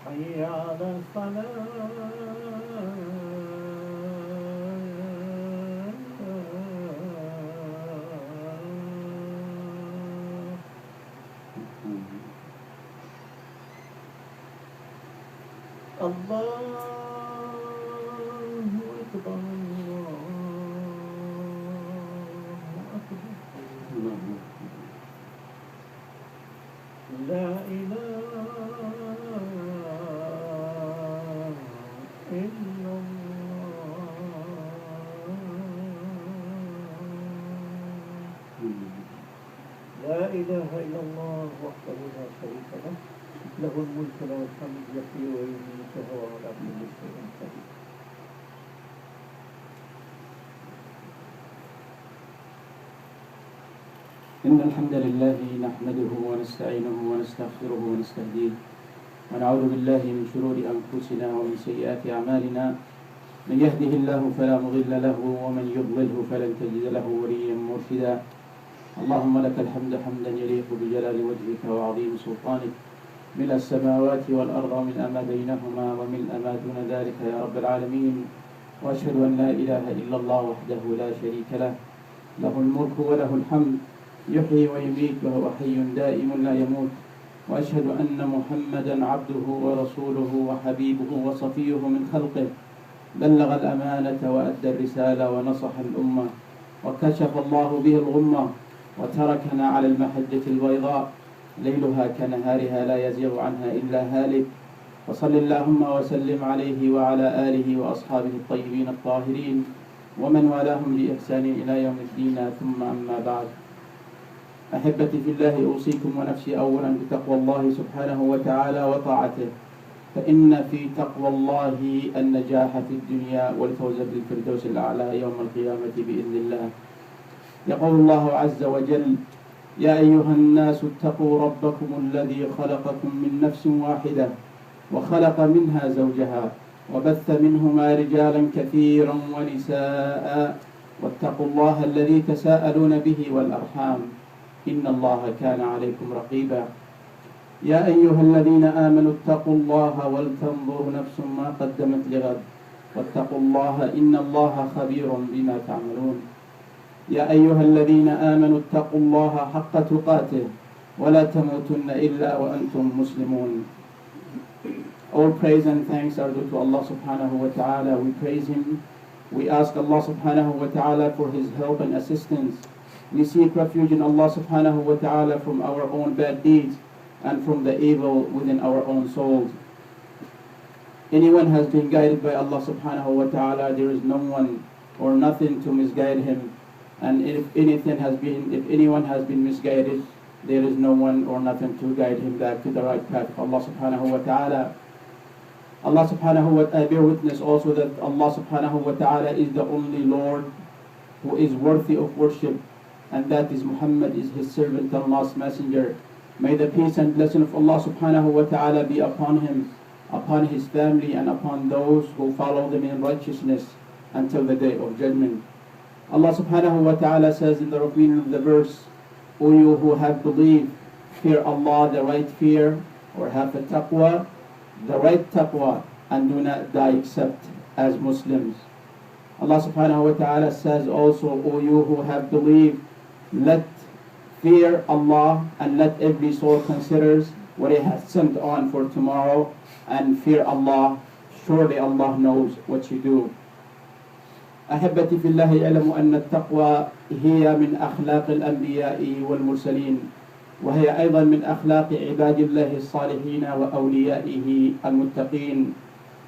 حي على الصلاة. الله أكبر، الله أكبر، لا إله إلا الله. لا إله إلا الله وحده لا شريك له، له الملك وله الحمد، يحيي ويميت وهو على كل شيء قدير. إن الحمد لله نحمده ونستعينه ونستغفره ونستهديه ونعوذ بالله من شرور أنفسنا ومن سيئات أعمالنا. من يهده الله فلا مضل له ومن يضلله فلن تجد له وليا مرشدا. اللهم لك الحمد حمدا يليق بجلال وجهك وعظيم سلطانك، ملء السماوات والأرض وملء ما بينهما وملء ما دون ذلك يا رب العالمين. وأشهد أن لا إله إلا الله وحده لا شريك له، له الملك وله الحمد، يحيي ويميت وهو حي دائم لا يموت. وأشهد أن محمدا عبده ورسوله وحبيبه وصفيه من خلقه، بلغ الأمانة وأدى الرسالة ونصح الأمة وكشف الله به الغمة، وتركنا على المحجة البيضاء ليلها كنهارها لا يزيغ عنها إلا هالك. وصل اللهم وسلم عليه وعلى آله وأصحابه الطيبين الطاهرين ومن والاهم بإحسان إلى يوم الدين، ثم أما بعد. أحبتي في الله، أوصيكم ونفسي أولا بتقوى الله سبحانه وتعالى وطاعته، فإن في تقوى الله النجاح في الدنيا والفوز بالفردوس الأعلى يوم القيامة بإذن الله. يقول الله عز وجل: يا أيها الناس اتقوا ربكم الذي خلقكم من نفس واحدة وخلق منها زوجها وبث منهما رجالا كثيرا ونساء، واتقوا الله الذي تساءلون به والأرحام، إن الله كان عليكم رقيبا. يا أيها الذين آمنوا اتقوا الله ولتنظر نفس ما قدمت لغد، واتقوا الله إن الله خبير بما تعملون. يا أيها الذين آمنوا اتقوا الله حق تقاته ولا تموتن إلا وأنتم مسلمون. All praise and thanks are due to Allah subhanahu wa ta'ala. We praise Him. We ask Allah subhanahu wa ta'ala for His help and assistance. We seek refuge in Allah subhanahu wa ta'ala from our own bad deeds and from the evil within our own souls. Anyone has been guided by Allah subhanahu wa ta'ala, there is no one or nothing to misguide him. And if anyone has been misguided, there is no one or nothing to guide him back to the right path of Allah subhanahu wa ta'ala. Allah subhanahu wa ta'ala, bear witness also that Allah subhanahu wa ta'ala is the only Lord who is worthy of worship, and that is Muhammad is His servant and last messenger. May the peace and blessing of Allah subhanahu wa ta'ala be upon him, upon his family, and upon those who follow them in righteousness until the day of judgment. Allah subhanahu wa ta'ala says in the meaning of the verse: O you who have believed, fear Allah the right fear, or have a taqwa, the right taqwa, and do not die except as Muslims. Allah subhanahu wa ta'ala says also: O you who have believed, let fear Allah and let every soul considers what it has sent on for tomorrow, and fear Allah, surely Allah knows what you do. أحبتي في الله، اعلموا أن التقوى هي من أخلاق الأنبياء والمرسلين، وهي أيضا من أخلاق عباد الله الصالحين وأوليائه المتقين.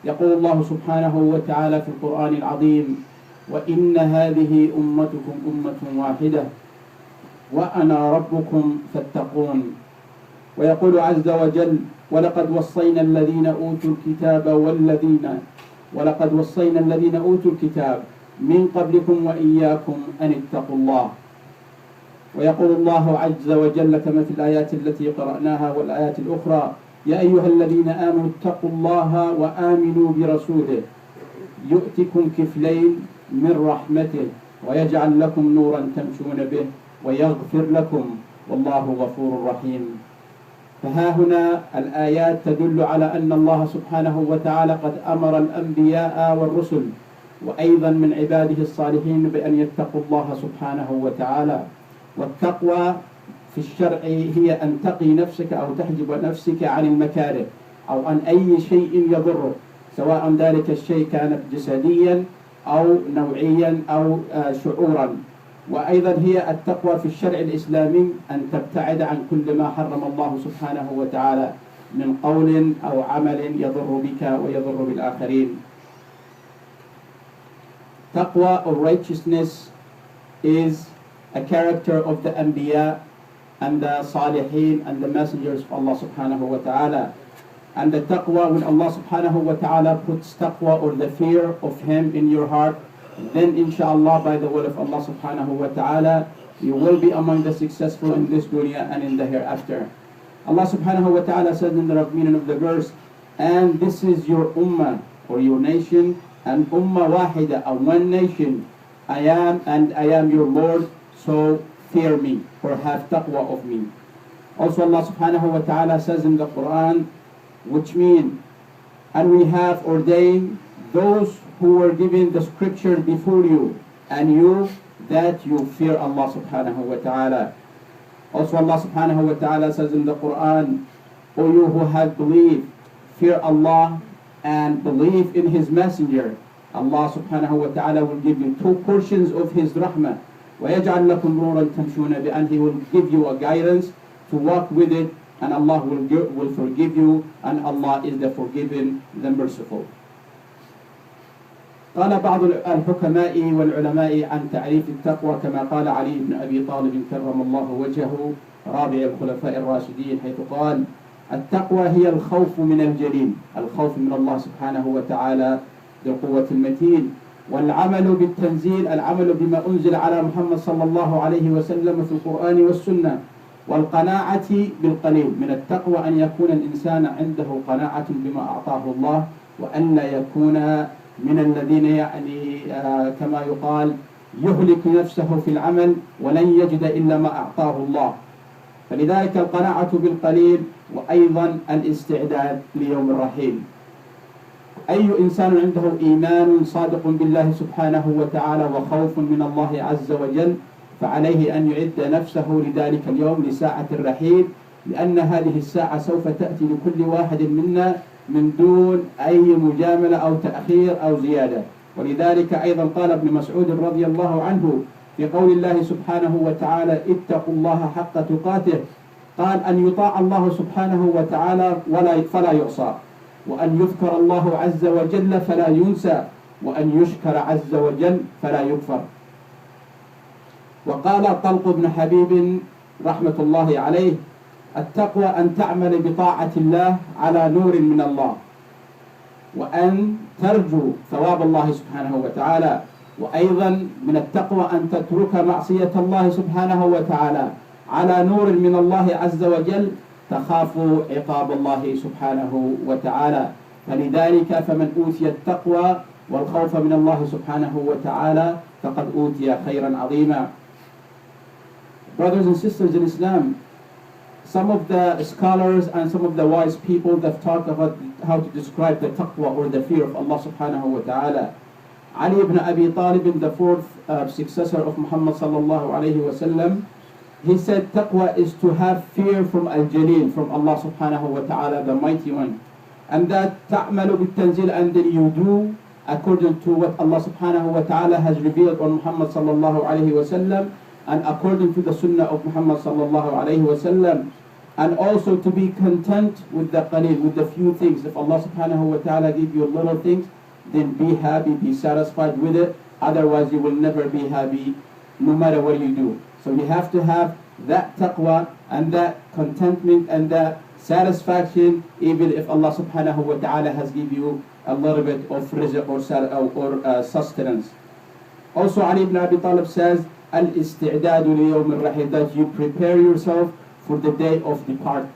يقول الله سبحانه وتعالى في القرآن العظيم: وإن هذه أمتكم أمة واحدة وأنا ربكم فاتقون. ويقول عز وجل: ولقد وصينا الذين أوتوا الكتاب من قبلكم وإياكم أن اتقوا الله. ويقول الله عز وجل كما في الآيات التي قرأناها والآيات الأخرى: يا أيها الذين آمنوا اتقوا الله وآمنوا برسوله يؤتكم كفلين من رحمته ويجعل لكم نورا تمشون به ويغفر لكم والله غفور رحيم. فها هنا الآيات تدل على أن الله سبحانه وتعالى قد أمر الأنبياء والرسل وأيضا من عباده الصالحين بأن يتقوا الله سبحانه وتعالى. والتقوى في الشرع هي أن تقي نفسك أو تحجب نفسك عن المكاره أو عن أي شيء يضرك، سواء ذلك الشيء كان جسديا أو نوعيا أو شعورا. وأيضا هي التقوى في الشرع الإسلامي أن تبتعد عن كل ما حرم الله سبحانه وتعالى من قول أو عمل يضر بك ويضر بالآخرين. Taqwa or righteousness is a character of the Anbiya and the Salihin and the messengers of Allah subhanahu wa ta'ala. And the taqwa, when Allah subhanahu wa ta'ala puts taqwa or the fear of Him in your heart, then inshallah by the will of Allah subhanahu wa ta'ala, you will be among the successful in this dunya and in the hereafter. Allah subhanahu wa ta'ala said in the meaning of the verse, and this is your ummah or your nation, and ummah wahida, a one nation. I am your Lord, so fear me or have taqwa of me. Also Allah subhanahu wa ta'ala says in the Quran, which mean, and we have ordained those who were given the scripture before you, and you, that you fear Allah subhanahu wa ta'ala. Also Allah subhanahu wa ta'ala says in the Quran, O you who have believed, fear Allah and believe in His messenger. Allah subhanahu wa ta'ala will give you two portions of His rahmah. وَيَجْعَلْ لَكُمْ نُورًا تَمْشُونَ بِهِ, and He will give you a guidance to walk with it, and Allah will forgive you, and Allah is the forgiving, the merciful. قال بعض الحكماء والعلماء عن تعريف التقوى كما قال علي بن أبي طالب كرم الله وجهه رابع الخلفاء الراشدين، حيث قال التقوى هي الخوف من الجليل، الخوف من الله سبحانه وتعالى ذي القوة المتين، والعمل بالتنزيل، العمل بما أنزل على محمد صلى الله عليه وسلم في القرآن والسنة، والقناعة بالقليل. من التقوى أن يكون الإنسان عنده قناعة بما أعطاه الله، وأن لا يكون من الذين يعني كما يقال يهلك نفسه في العمل ولن يجد إلا ما أعطاه الله. فلذلك القناعة بالقليل، وأيضا الاستعداد ليوم الرحيل. أي إنسان عنده إيمان صادق بالله سبحانه وتعالى وخوف من الله عز وجل، فعليه أن يعد نفسه لذلك اليوم، لساعة الرحيل، لأن هذه الساعة سوف تأتي لكل واحد منا من دون أي مجاملة أو تأخير أو زيادة. ولذلك أيضا قال ابن مسعود رضي الله عنه في قول الله سبحانه وتعالى اتقوا الله حق تقاته، قال أن يطاع الله سبحانه وتعالى فلا يعصى، وأن يذكر الله عز وجل فلا ينسى، وأن يشكر عز وجل فلا يكفر. وقال طلق بن حبيب رحمة الله عليه التقوى أن تعمل بطاعة الله على نور من الله، وأن ترجو ثواب الله سبحانه وتعالى. وأيضا من التقوى أن تترك معصية الله سبحانه وتعالى على نور من الله عز وجل، تخاف عقاب الله سبحانه وتعالى. فلذلك فمن أوتي التقوى والخوف من الله سبحانه وتعالى فقد أوتي خيرا عظيما. Brothers and sisters in Islam, some of the scholars and some of the wise people that talk about how to describe the taqwa or the fear of Allah subhanahu wa ta'ala. Ali ibn Abi Talib, the fourth successor of Muhammad sallallahu alayhi wa sallam, he said taqwa is to have fear from al-Jalil, from Allah subhanahu wa ta'ala, the mighty one. And that ta'malu bit-tanzil, and then you do according to what Allah subhanahu wa ta'ala has revealed on Muhammad sallallahu alayhi wa sallam, and according to the sunnah of Muhammad sallallahu alayhi wa sallam. And also to be content with the qalil, with the few things. If Allah subhanahu wa ta'ala give you little things, then be happy, be satisfied with it. Otherwise you will never be happy no matter what you do. So you have to have that taqwa and that contentment and that satisfaction, even if Allah subhanahu wa ta'ala has give you a little bit of rizq or sustenance. Also Ali ibn Abi Talib says, al-isti'dadu li yawm al-rahil, that you prepare yourself for the day of depart.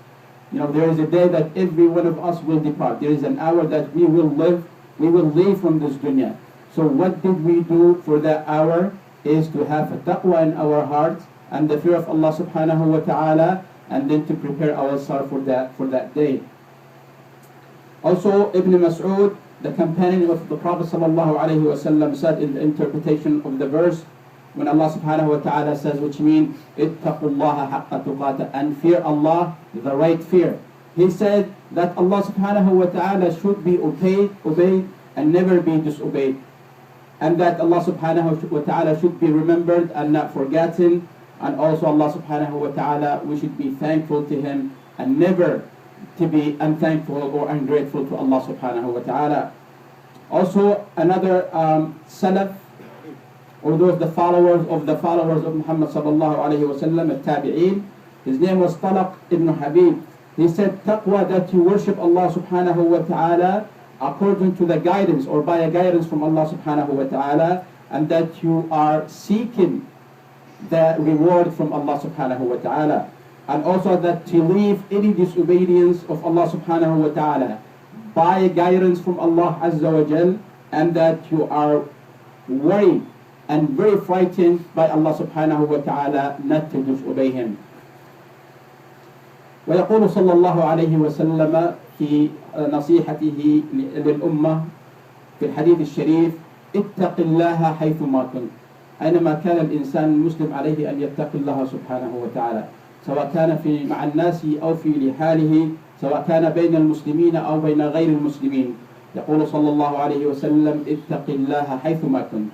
You know, there is a day that every one of us will depart. There is an hour that we will leave from this dunya. So what did we do for that hour is to have a taqwa in our hearts and the fear of Allah subhanahu wa ta'ala, and then to prepare ourselves for that day. Also, Ibn Mas'ud, the companion of the Prophet ﷺ, said in the interpretation of the verse, when Allah subhanahu wa ta'ala says, which means, اتَّقُوا اللَّهَ حَقَّ تُقَاتِهِ, and fear Allah, the right fear. He said that Allah subhanahu wa ta'ala should be obeyed and never be disobeyed. And that Allah subhanahu wa ta'ala should be remembered and not forgotten. And also Allah subhanahu wa ta'ala, we should be thankful to Him and never to be unthankful or ungrateful to Allah subhanahu wa ta'ala. Also another salaf, or those the followers of Muhammad sallallahu alayhi wa sallam, al-tabi'een, his name was Talaq ibn Habib. He said, taqwa, that you worship Allah subhanahu wa ta'ala according to the guidance or by a guidance from Allah subhanahu wa ta'ala, and that you are seeking the reward from Allah subhanahu wa ta'ala. And also that to leave any disobedience of Allah subhanahu wa ta'ala by guidance from Allah azza wa jal, and that you are worried and very frightened by Allah subhanahu wa ta'ala not to disobey Him. ويقول صلى الله عليه وسلم في نصيحته للأمة في الحديث الشريف: اتق الله حيثما كنت. أينما كان الإنسان المسلم عليه أن يتقي الله سبحانه وتعالى، سواء كان مع الناس أو في لحاله، سواء كان بين المسلمين أو بين غير المسلمين. يقول صلى الله عليه وسلم: اتق الله حيثما كنت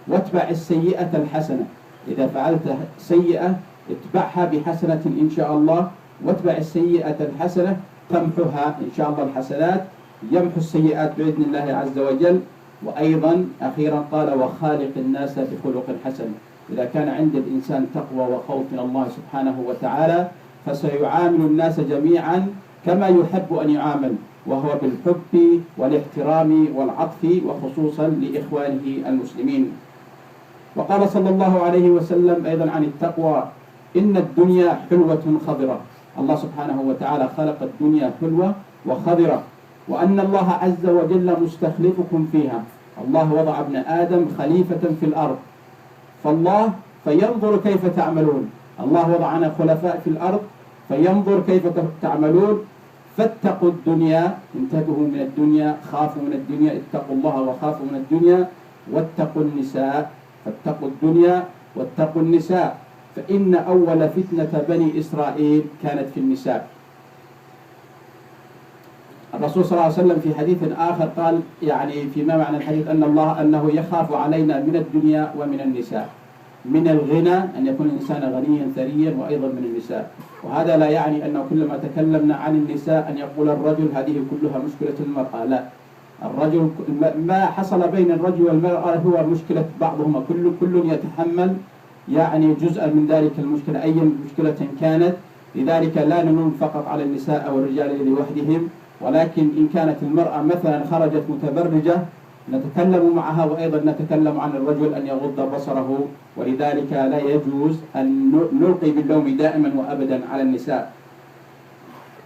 واتبع السيئة الحسنة. إذا فعلت سيئة اتبعها بحسنة إن شاء الله، واتبع السيئة الحسنة تمحها إن شاء الله. الحسنات يمحو السيئات بإذن الله عز وجل. وأيضا أخيرا قال: وخالق الناس بخلق حسن. إذا كان عند الإنسان تقوى وخوف من الله سبحانه وتعالى فسيعامل الناس جميعا كما يحب أن يعامل، وهو بالحب والاحترام والعطف، وخصوصا لإخوانه المسلمين. وقال صلى الله عليه وسلم أيضا عن التقوى: إن الدنيا حلوة خضرة. الله سبحانه وتعالى خلق الدنيا حلوة وخضرة، وأن الله عز وجل مستخلفكم فيها. الله وضع ابن آدم خليفة في الأرض، فالله فينظر كيف تعملون. الله وضعنا خلفاء في الأرض فينظر كيف تعملون. فاتقوا الدنيا، انتبهوا من الدنيا، خافوا من الدنيا، اتقوا الله وخافوا من الدنيا. واتقوا النساء، فاتقوا الدنيا واتقوا النساء، فإن أول فتنة بني إسرائيل كانت في النساء. الرسول صلى الله عليه وسلم في حديث آخر قال، يعني فيما معنى الحديث، أنه يخاف علينا من الدنيا ومن النساء. من الغنى أن يكون الإنسان غنيا ثريا، وأيضا من النساء. وهذا لا يعني أنه كلما تكلمنا عن النساء أن يقول الرجل هذه كلها مشكلة المرأة، لا. الرجل ما حصل بين الرجل والمرأة هو مشكلة بعضهما، كل يتحمل يعني جزءا من ذلك المشكلة أي مشكلة كانت. لذلك لا نلوم فقط على النساء أو الرجال لوحدهم، ولكن إن كانت المرأة مثلا خرجت متبرجة نتكلم معها، وأيضا نتكلم عن الرجل أن يغض بصره. ولذلك لا يجوز أن نلقي باللوم دائما وأبدا على النساء.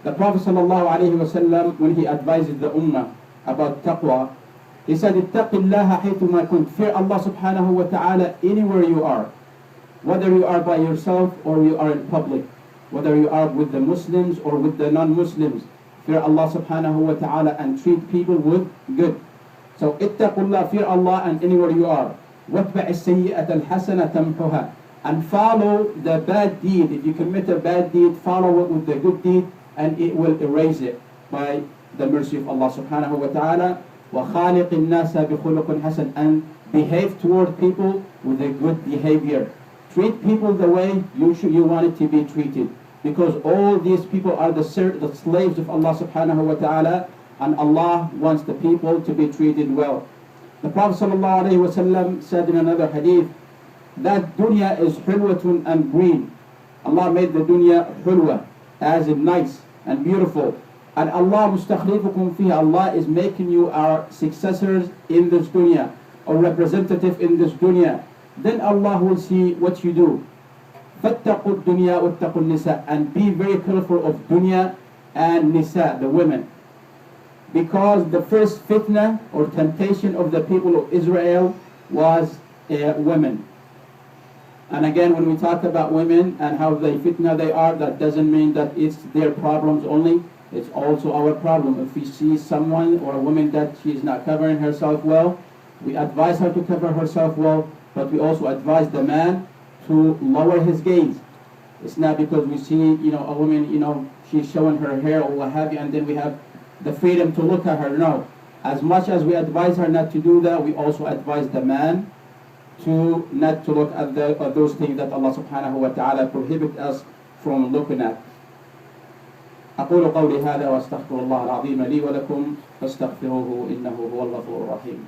The Prophet sallallahu alayhi wa sallam, when he advises the ummah about taqwa, he said, اتق الله حيثما كنت. Fear Allah subhanahu wa ta'ala anywhere you are, whether you are by yourself or you are in public, whether you are with the Muslims or with the non-Muslims. Fear Allah subhanahu wa ta'ala and treat people with good. So ittaqullah, fear Allah, and anywhere you are. وَاتْبَعِ السَّيِّئَةَ الْحَسَنَةَ تَمْحُهَا, and follow the bad deed. If you commit a bad deed, follow it with the good deed, and it will erase it by the mercy of Allah subhanahu wa ta'ala. وَخَالِقِ النَّاسَ بِخُلُقٍ حَسَنٍ, and behave toward people with a good behavior. Treat people the way you want it to be treated, because all these people are the slaves of Allah subhanahu wa ta'ala, and Allah wants the people to be treated well. The Prophet sallallahu alayhi wa sallam said in another hadith that dunya is hulwatun and green. Allah made the dunya hulwa, as in nice and beautiful. And Allah mustakhlifukum fiha, Allah is making you our successors in this dunya, or representative in this dunya. Then Allah will see what you do. فَاتَّقُوا الدُّنْيَا وَاتَّقُوا النِّسَاء, and be very careful of dunya and nisa, the women. Because the first fitna or temptation of the people of Israel was women. And again, when we talk about women and how they fitna they are, that doesn't mean that it's their problems only. It's also our problem. If we see someone or a woman that she is not covering herself well, we advise her to cover herself well, but we also advise the man to lower his gaze. It's not because we see, a woman, she's showing her hair or what have you, and then we have the freedom to look at her. No. As much as we advise her not to do that, we also advise the man to not to look at those things that Allah subhanahu wa ta'ala prohibit us from looking at. أقول قولي هذا وأستغفر الله العظيم لي ولكم فاستغفروه إنه هو الغفور الرحيم.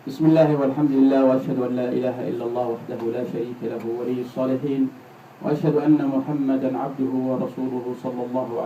بسم الله والحمد لله وأشهد أن لا إله إلا الله وحده لا شريك له ولي الصالحين وأشهد أن محمدا عبده ورسوله صلى الله عليه وسلم.